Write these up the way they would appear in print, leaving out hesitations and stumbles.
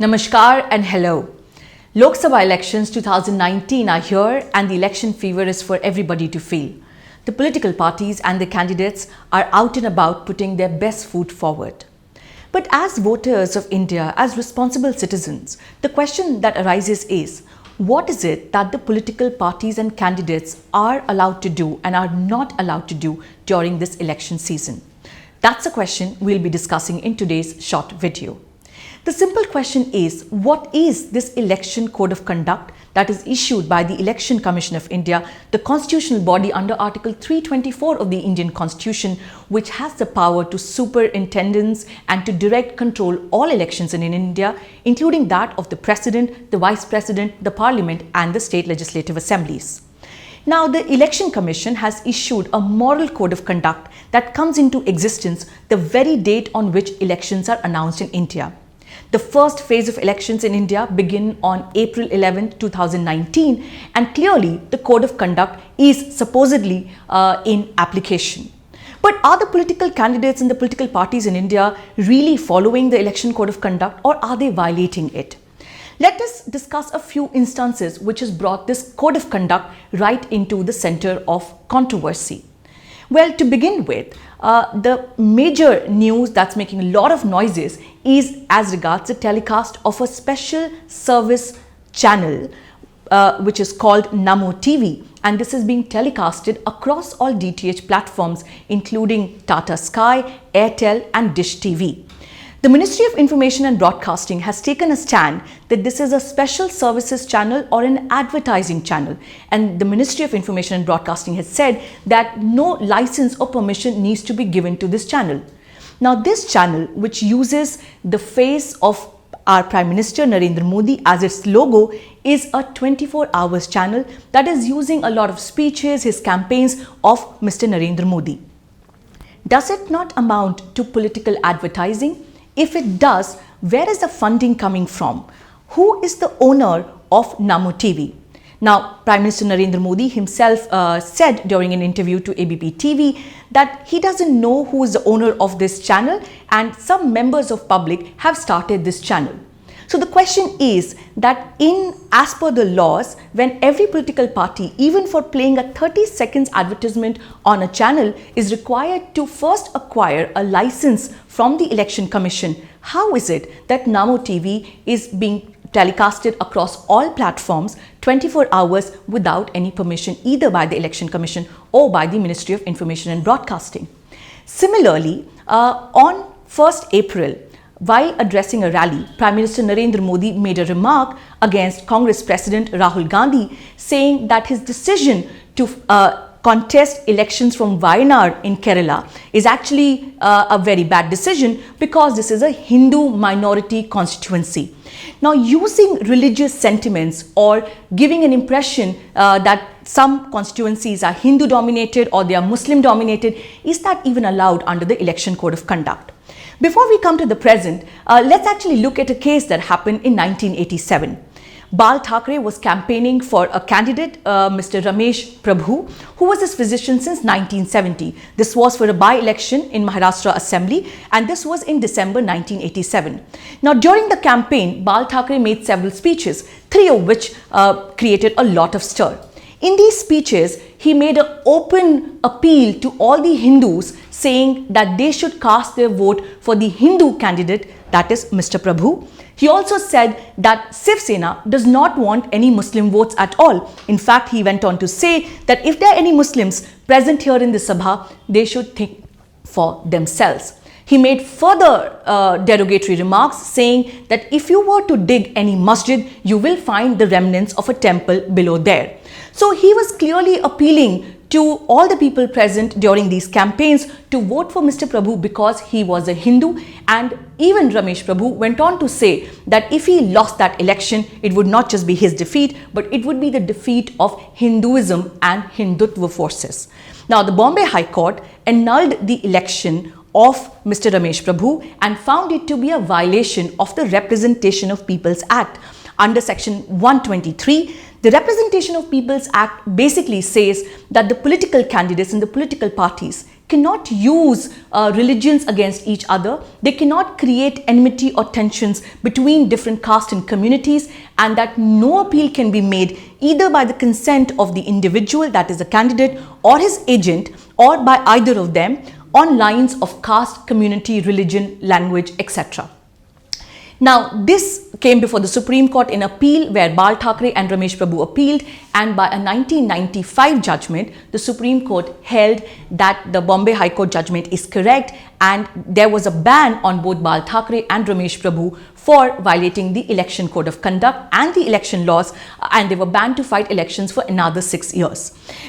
Namaskar and hello. Lok Sabha elections 2019 are here and the election fever is for everybody to feel. The political parties and the candidates are out and about putting their best foot forward. But as voters of India, as responsible citizens, the question that arises is, what is it that the political parties and candidates are allowed to do and are not allowed to do during this election season? That's a question we'll be discussing in today's short video. The simple question is, what is this election code of conduct that is issued by the Election Commission of India, the constitutional body under Article 324 of the Indian Constitution, which has the power to superintendence and to direct control all elections in India, including that of the President, the Vice President, the Parliament and the state legislative assemblies. Now, the Election Commission has issued a moral code of conduct that comes into existence the very date on which elections are announced in India. The first phase of elections in India begin on April 11, 2019, and clearly the code of conduct is supposedly in application. But are the political candidates and the political parties in India really following the election code of conduct, or are they violating it? Let us discuss a few instances which has brought this code of conduct right into the center of controversy. Well, to begin with, the major news that's making a lot of noises is as regards the telecast of a special service channel which is called Namur TV, and this is being telecasted across all DTH platforms including Tata Sky, Airtel and Dish TV. The Ministry of Information and Broadcasting has taken a stand that this is a special services channel or an advertising channel, and the Ministry of Information and Broadcasting has said that no license or permission needs to be given to this channel. Now, this channel, which uses the face of our Prime Minister Narendra Modi as its logo, is a 24 hours channel that is using a lot of speeches, his campaigns of Mr. Narendra Modi. Does it not amount to political advertising? If it does, where is the funding coming from? Who is the owner of Namur TV? Now, Prime Minister Narendra Modi himself said during an interview to ABP TV that he doesn't know who is the owner of this channel, and some members of public have started this channel. So the question is that as per the laws, when every political party, even for playing a 30 seconds advertisement on a channel, is required to first acquire a license from the Election Commission, how is it that Namur TV is being telecasted across all platforms 24 hours without any permission either by the Election Commission or by the Ministry of Information and Broadcasting? Similarly, on 1st April, while addressing a rally, Prime Minister Narendra Modi made a remark against Congress President Rahul Gandhi, saying that his decision to contest elections from Wayanad in Kerala is actually a very bad decision because this is a Hindu minority constituency. Now, using religious sentiments or giving an impression that some constituencies are Hindu dominated or they are Muslim dominated, is that even allowed under the Election Code of Conduct? Before we come to the present, let's actually look at a case that happened in 1987. Bal Thackeray was campaigning for a candidate, Mr. Ramesh Prabhu, who was his physician since 1970. This was for a by-election in Maharashtra Assembly, and this was in December 1987. Now, during the campaign, Bal Thackeray made several speeches, three of which created a lot of stir. In these speeches, he made an open appeal to all the Hindus, saying that they should cast their vote for the Hindu candidate, that is Mr. Prabhu. He also said that Shiv Sena does not want any Muslim votes at all. In fact, he went on to say that if there are any Muslims present here in the Sabha, they should think for themselves. He made further derogatory remarks, saying that if you were to dig any masjid, you will find the remnants of a temple below there. So he was clearly appealing to all the people present during these campaigns to vote for Mr. Prabhu because he was a Hindu, and even Ramesh Prabhu went on to say that if he lost that election, it would not just be his defeat, but it would be the defeat of Hinduism and Hindutva forces. Now, the Bombay High Court annulled the election of Mr. Ramesh Prabhu and found it to be a violation of the Representation of Peoples Act. Under Section 123, the Representation of Peoples Act basically says that the political candidates and the political parties cannot use religions against each other. They cannot create enmity or tensions between different castes and communities, and that no appeal can be made either by the consent of the individual, that is the candidate, or his agent, or by either of them on lines of caste, community, religion, language, etc. Now, this came before the Supreme Court in appeal, where Bal Thackeray and Ramesh Prabhu appealed, and by a 1995 judgment, the Supreme Court held that the Bombay High Court judgment is correct, and there was a ban on both Bal Thackeray and Ramesh Prabhu for violating the Election Code of Conduct and the election laws, and they were banned to fight elections for another 6 years.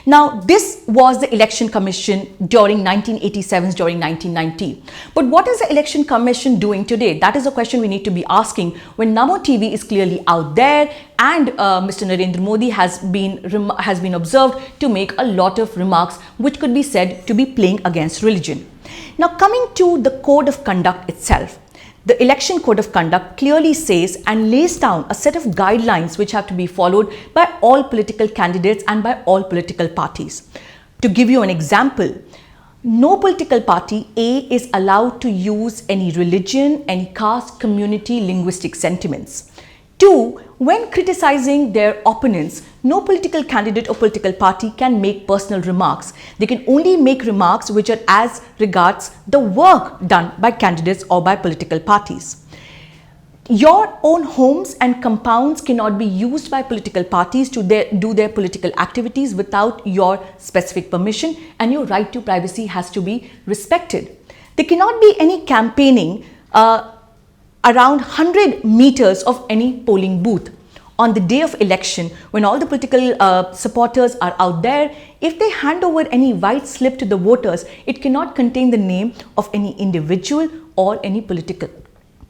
Now, this was the Election Commission during 1987, during 1990. But what is the Election Commission doing today? That is a question we need to be asking when Namur TV is clearly out there, and Mr. Narendra Modi has been observed to make a lot of remarks which could be said to be playing against religion. Now, coming to the Code of Conduct itself, the Election Code of Conduct clearly says and lays down a set of guidelines which have to be followed by all political candidates and by all political parties. To give you an example, no political party A is allowed to use any religion, any caste, community, linguistic sentiments. 2, when criticizing their opponents, no political candidate or political party can make personal remarks. They can only make remarks which are as regards the work done by candidates or by political parties. Your own homes and compounds cannot be used by political parties to do their political activities without your specific permission, and your right to privacy has to be respected. There cannot be any campaigning around 100 meters of any polling booth. On the day of election, when all the political supporters are out there, if they hand over any white slip to the voters, it cannot contain the name of any individual or any political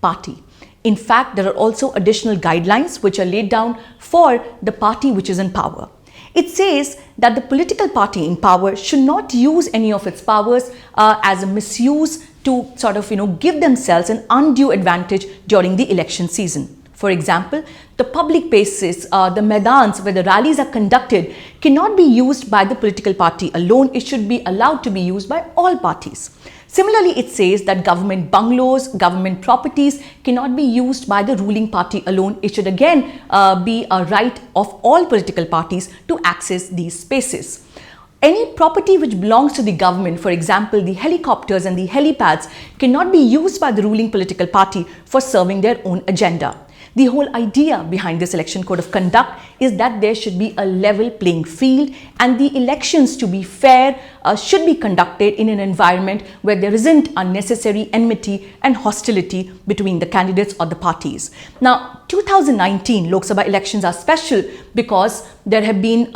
party. In fact, there are also additional guidelines which are laid down for the party which is in power. It says that the political party in power should not use any of its powers as a misuse to sort of, give themselves an undue advantage during the election season. For example, the public places, the Maidans where the rallies are conducted cannot be used by the political party alone. It should be allowed to be used by all parties. Similarly, it says that government bungalows, government properties cannot be used by the ruling party alone. It should again be a right of all political parties to access these spaces. Any property which belongs to the government, for example, the helicopters and the helipads, cannot be used by the ruling political party for serving their own agenda. The whole idea behind this Election Code of Conduct is that there should be a level playing field, and the elections, to be fair, should be conducted in an environment where there isn't unnecessary enmity and hostility between the candidates or the parties. Now, 2019 Lok Sabha elections are special because there have been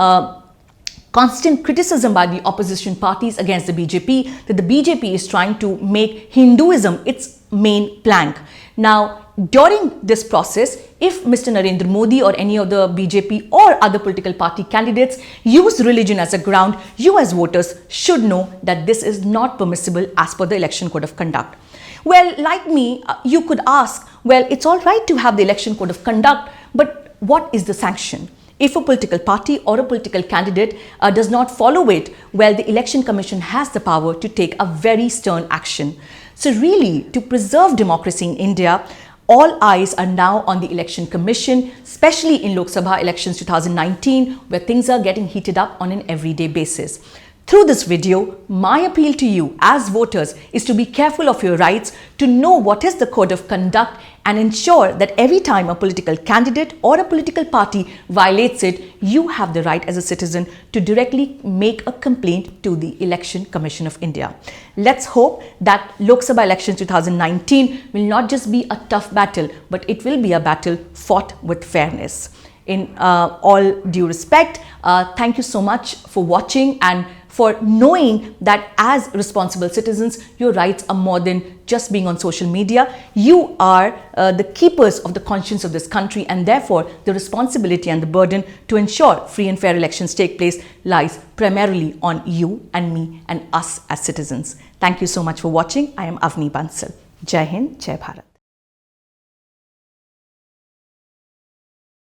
constant criticism by the opposition parties against the BJP that the BJP is trying to make Hinduism its main plank. Now, during this process, if Mr. Narendra Modi or any of the BJP or other political party candidates use religion as a ground, you as voters should know that this is not permissible as per the Election Code of Conduct. Well, like me, you could ask, well, it's all right to have the Election Code of Conduct, but what is the sanction? If a political party or a political candidate does not follow it, well, the Election Commission has the power to take a very stern action. So really, to preserve democracy in India, all eyes are now on the Election Commission, especially in Lok Sabha elections 2019, where things are getting heated up on an everyday basis. Through this video, my appeal to you as voters is to be careful of your rights, to know what is the code of conduct, and ensure that every time a political candidate or a political party violates it, you have the right as a citizen to directly make a complaint to the Election Commission of India. Let's hope that Lok Sabha elections 2019 will not just be a tough battle, but it will be a battle fought with fairness. In all due respect, thank you so much for watching and for knowing that as responsible citizens, your rights are more than just being on social media. You are the keepers of the conscience of this country, and therefore the responsibility and the burden to ensure free and fair elections take place lies primarily on you and me and us as citizens. Thank you so much for watching. I am Avani Bansal. Jai Hind, Jai Bharat.